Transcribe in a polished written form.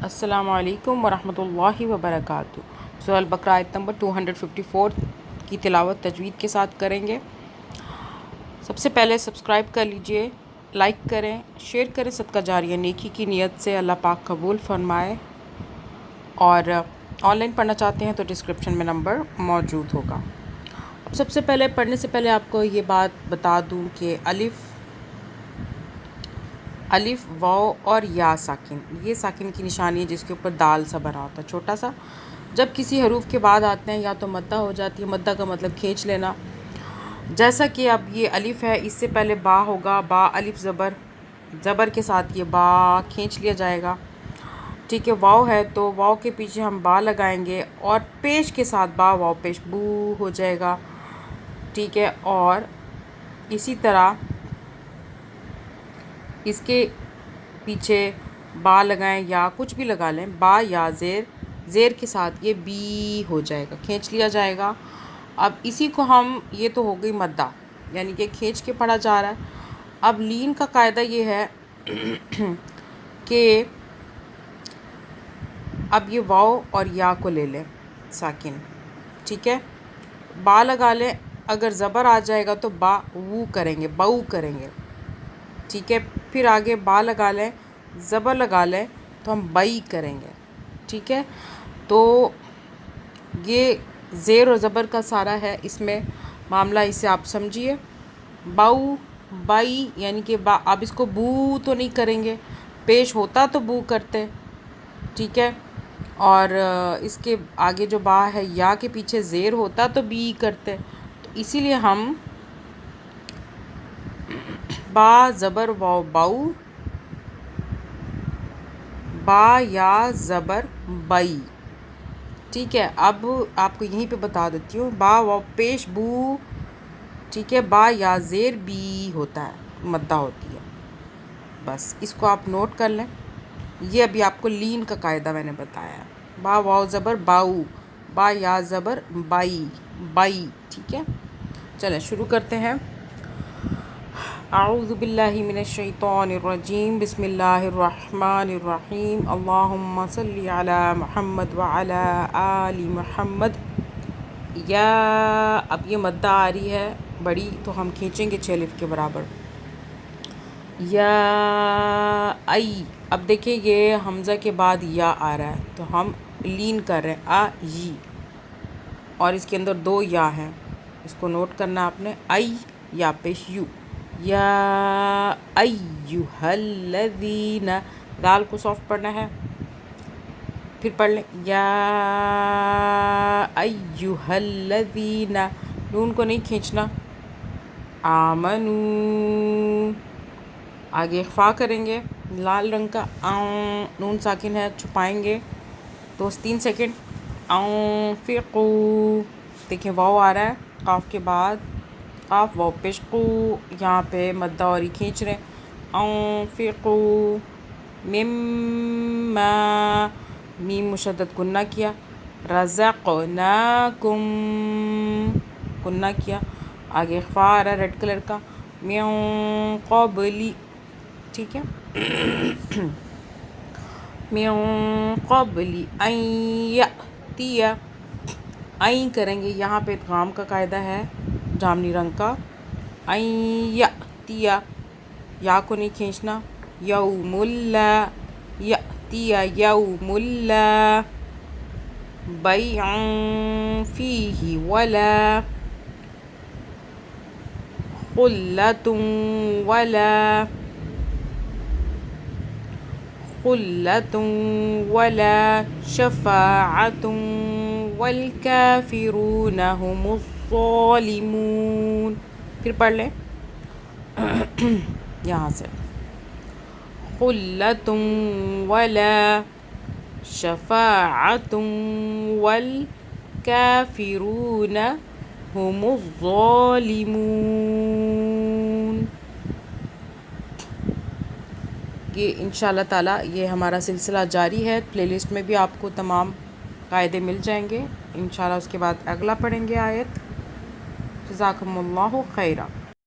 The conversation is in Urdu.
السلام علیکم ورحمۃ اللہ وبرکاتہ۔ سورہ البقرہ آیت نمبر 254 کی تلاوت تجوید کے ساتھ کریں گے۔ سب سے پہلے سبسکرائب کر لیجئے، لائک کریں، شیئر کریں، صدقہ جاریہ نیکی کی نیت سے اللہ پاک قبول فرمائے۔ اور آن لائن پڑھنا چاہتے ہیں تو ڈسکرپشن میں نمبر موجود ہوگا۔ اب سب سے پہلے پڑھنے سے پہلے آپ کو یہ بات بتا دوں کہ الف، واو اور یا ساکن، یہ ساکن کی نشانی ہے جس کے اوپر دال سا بنا ہوتا ہے چھوٹا سا۔ جب کسی حروف کے بعد آتے ہیں یا تو مدہ ہو جاتی ہے، مدہ کا مطلب کھینچ لینا، جیسا کہ اب یہ الف ہے، اس سے پہلے با ہوگا، با الف زبر کے ساتھ یہ با کھینچ لیا جائے گا، ٹھیک ہے۔ واو ہے تو واو کے پیچھے ہم با لگائیں گے اور پیش کے ساتھ با واو پیش بو ہو جائے گا، ٹھیک ہے۔ اور اسی طرح اس کے پیچھے با لگائیں یا کچھ بھی لگا لیں، با یا زیر کے ساتھ یہ بی ہو جائے گا، کھینچ لیا جائے گا۔ اب اسی کو ہم، یہ تو ہو گئی مدہ، یعنی کہ کھینچ کے پڑھا جا رہا ہے۔ اب لین کا قاعدہ یہ ہے کہ اب یہ واو اور یا کو لے لیں ساکن، ٹھیک ہے، با لگا لیں، اگر زبر آ جائے گا تو با وو کریں گے، باؤ کریں گے، ٹھیک ہے۔ پھر آگے با لگا لیں، زبر لگا لیں تو ہم بئی کریں گے، ٹھیک ہے۔ تو یہ زیر اور زبر کا سارا ہے اس میں معاملہ، اسے آپ سمجھیے۔ باؤ، بائی، یعنی کہ اب اس کو بو تو نہیں کریں گے، پیش ہوتا تو بو کرتے، ٹھیک ہے۔ اور اس کے آگے جو با ہے یا کے پیچھے زیر ہوتا تو بی کرتے، تو اسی لیے ہم با زبر واو باؤ، با یا زبر بئی، ٹھیک ہے۔ اب آپ کو یہیں پہ بتا دیتی ہوں، با واو پیش بو، ٹھیک ہے، با یا زیر بی ہوتا ہے، مدہ ہوتی ہے، بس اس کو آپ نوٹ کر لیں۔ یہ ابھی آپ کو لین کا قاعدہ میں نے بتایا ہے، با واو زبر باؤ، با یا زبر بائی، ٹھیک ہے۔ چلیں شروع کرتے ہیں۔ اعوذ باللہ من الشیطان الرجیم، بسم اللہ الرحمن الرحیم، اللہم صلی علی محمد وعلی آل محمد۔ یا، اب یہ مدہ آ رہی ہے بڑی تو ہم کھینچیں گے 6 الف کے برابر۔ یا ای، اب دیکھیں یہ حمزہ کے بعد یا آ رہا ہے تو ہم لین کر رہے ہیں، ای، اور اس کے اندر 2 یا ہیں، اس کو نوٹ کرنا آپ نے، ای یا پیش یو، یا ایہا الذین، دال کو سافٹ پڑھنا ہے، پھر پڑھ لیں یا ایہا الذین، نون کو نہیں کھینچنا، آمنو، آگے اخفا کریں گے لال رنگ کا، نون ساکن ہے، چھپائیں گے 2-3 سیکنڈ، انفقو، دیکھیں واو آ رہا ہے قاف کے بعد، قاف واو پیش قو، یہاں پہ مدہ اور کھینچ رہے ہیں، انفقو مما، میم مشدد گنہ کیا، رزقناکم، گنہ کیا، آگے اخفا آ رہا ہے ریڈ کلر کا، من قبلی، ٹھیک ہے، من قبل ان یأتی، این کریں گے، یہاں پہ ادغام کا قاعدہ ہے جامنی رنگ کا، ان یأتی، یا کو نہیں کھینچنا، یوم لا یأتی یوم لا بیع فیہ ولا خلۃ ولا شفاعۃ والکافرون هم الظالمون، پھر پڑھ لیں یہاں سے، خلۃ ولا شفاعۃ والکافرون هم الظالمون۔ یہ انشاءاللہ تعالیٰ یہ ہمارا سلسلہ جاری ہے، پلے لسٹ میں بھی آپ کو تمام قاعدے مل جائیں گے انشاءاللہ۔ اس کے بعد اگلا پڑھیں گے آیت۔ جزاکم اللہ خیرا۔